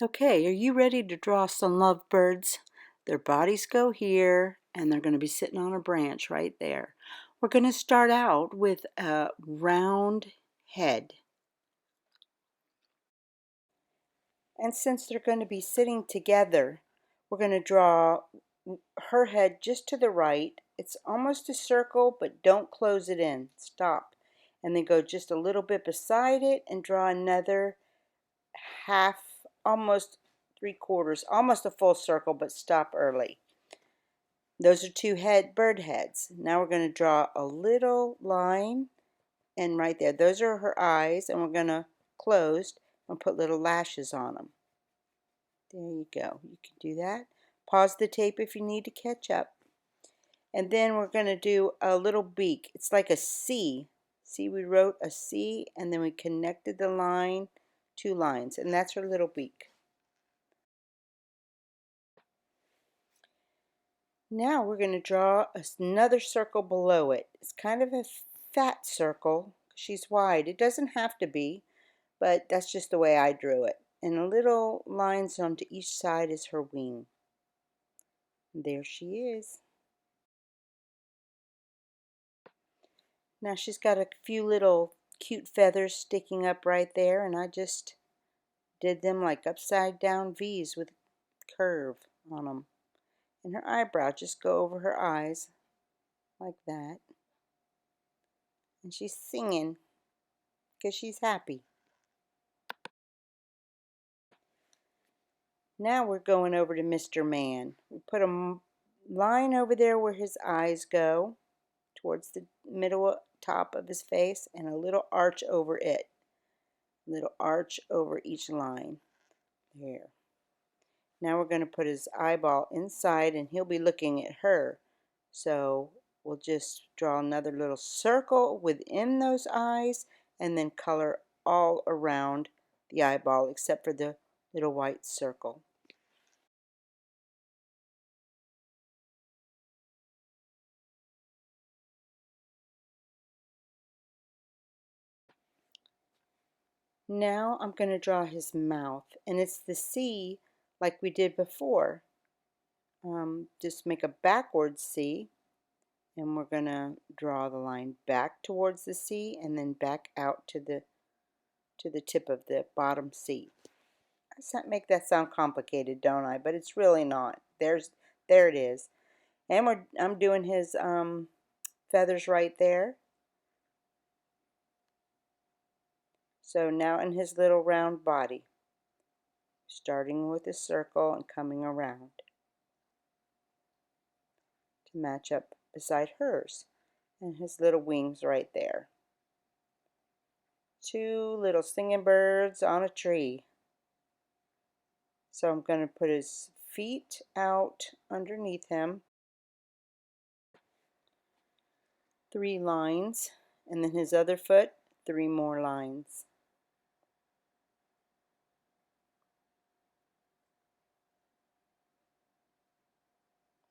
Okay, are you ready to draw some lovebirds? Their bodies go here, and they're going to be sitting on a branch right there. We're going to start out with a round head. And since they're going to be sitting together, we're going to draw her head just to the right. It's almost a circle, but don't close it in. Stop. And then go just a little bit beside it and draw another half, almost 3/4, almost a full circle, but stop early. Those are two bird heads. Now we're going to draw a little line, and right there, those are her eyes, and we're going to close and put little lashes on them. There you go. You can do that. Pause the tape if you need to catch up. And then we're going to do a little beak. It's like a C. See, we wrote a C, and then we connected the line, 2 lines, and that's her little beak. Now we're going to draw another circle below it. It's kind of a fat circle. She's wide. It doesn't have to be, but that's just the way I drew it. And a little lines onto each side is her wing. And there she is. Now she's got a few little cute feathers sticking up right there, and I just did them like upside down V's with curve on them. And her eyebrow, just go over her eyes like that. And she's singing because she's happy. Now we're going over to Mr. Man. We put a line over there where his eyes go, towards the middle top of his face, and a little arch over it. Little arch over each line. There. Now we're going to put his eyeball inside, and he'll be looking at her. So we'll just draw another little circle within those eyes, and then color all around the eyeball except for the little white circle. Now I'm going to draw his mouth, and it's the C like we did before. Just make a backwards C, and we're going to draw the line back towards the C and then back out to the tip of the bottom C. I make that sound complicated, don't I? But it's really not. There it is. And I'm doing his feathers right there. So now in his little round body, starting with a circle and coming around to match up beside hers, and his little wings right there. 2 little singing birds on a tree. So I'm going to put his feet out underneath him, 3 lines, and then his other foot, 3 more lines.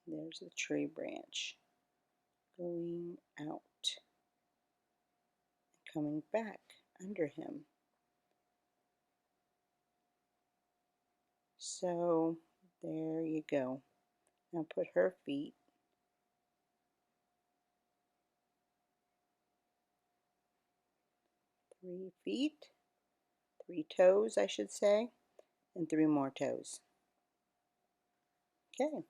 There's the tree branch going out, coming back under him. So there you go. Now put her feet, 3 feet, 3 toes I should say, and 3 more toes. Okay.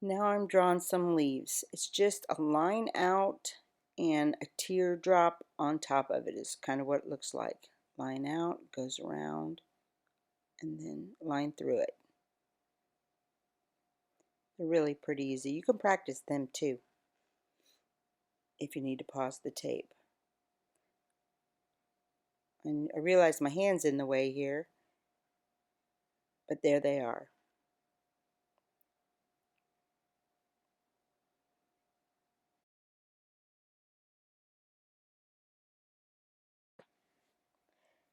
Now I'm drawing some leaves. It's just a line out and a teardrop on top of it is kind of what it looks like. Line out, goes around, and then line through it. They're really pretty easy. You can practice them too if you need to pause the tape. And I realize my hand's in the way here, but there they are.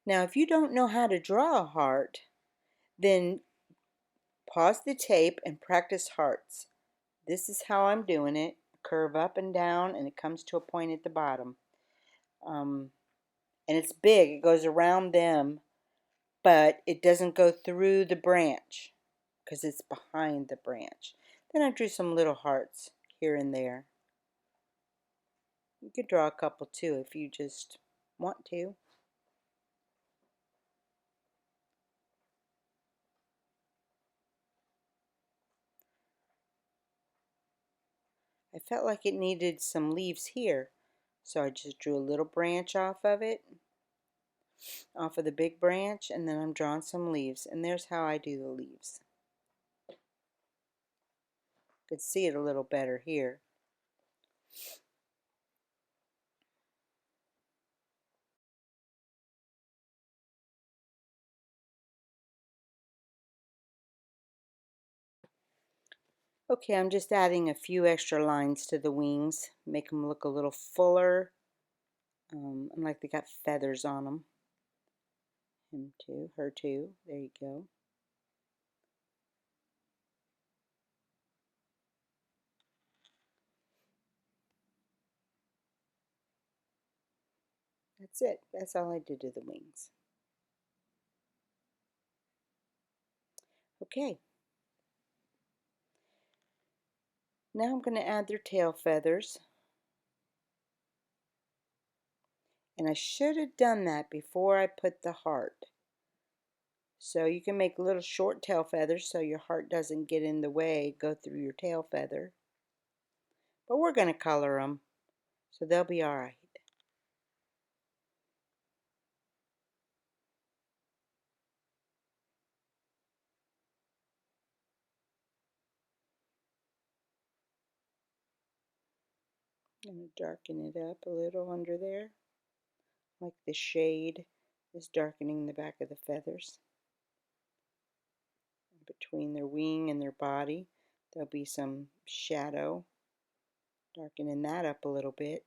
Now, if you don't know how to draw a heart, then pause the tape and practice hearts. This is how I'm doing it. Curve up and down, and it comes to a point at the bottom. And it's big. It goes around them, but it doesn't go through the branch because it's behind the branch. Then I drew some little hearts here and there. You could draw a couple too if you just want to. I felt like it needed some leaves here, so I just drew a little branch off of it, off of the big branch, and then I'm drawing some leaves, and there's how I do the leaves. You could see it a little better here. Okay, I'm just adding a few extra lines to the wings, make them look a little fuller, and like they got feathers on them. Him too, her too. There you go. That's it. That's all I did to the wings. Okay. Now I'm going to add their tail feathers. And I should have done that before I put the heart. So you can make little short tail feathers so your heart doesn't get in the way, go through your tail feather. But we're going to color them, so they'll be alright. I'm going to darken it up a little under there, like the shade is darkening the back of the feathers. Between their wing and their body, there'll be some shadow, darkening that up a little bit.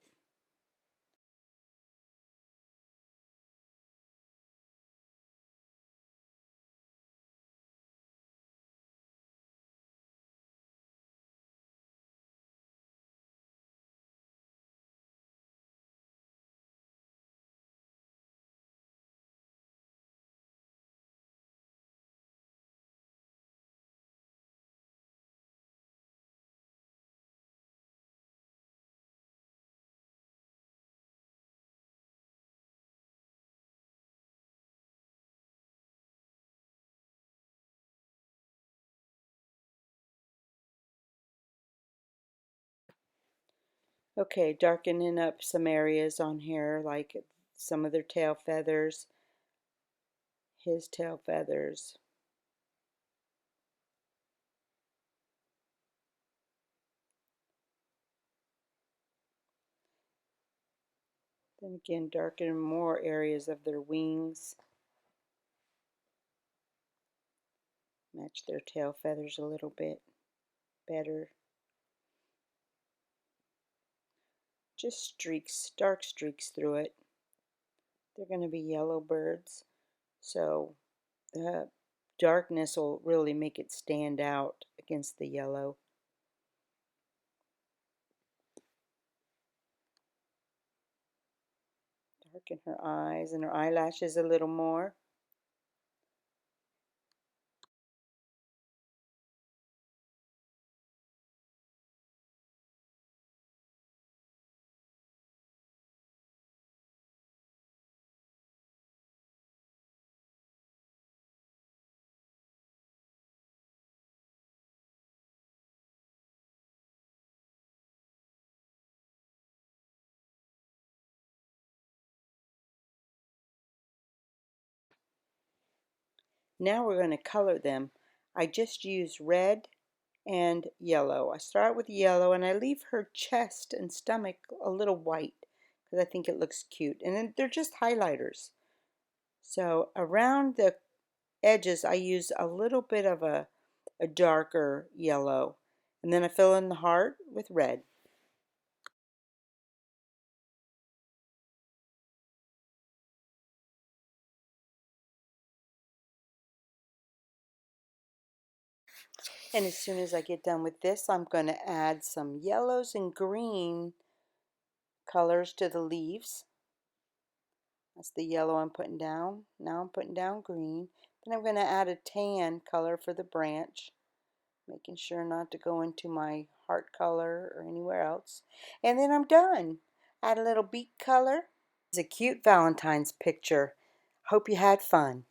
Okay, darkening up some areas on here, like some of their tail feathers, his tail feathers. Then again, darken more areas of their wings. Match their tail feathers a little bit better. Just streaks, dark streaks through it. They're going to be yellow birds, so the darkness will really make it stand out against the yellow. Darken her eyes and her eyelashes a little more. Now we're going to color them. I just use red and yellow. I start with yellow and I leave her chest and stomach a little white because I think it looks cute. And then they're just highlighters. So around the edges I use a little bit of a darker yellow. And then I fill in the heart with red. And as soon as I get done with this, I'm going to add some yellows and green colors to the leaves. That's the yellow I'm putting down. Now I'm putting down green. Then I'm going to add a tan color for the branch, making sure not to go into my heart color or anywhere else. And then I'm done. Add a little beak color. It's a cute Valentine's picture. Hope you had fun.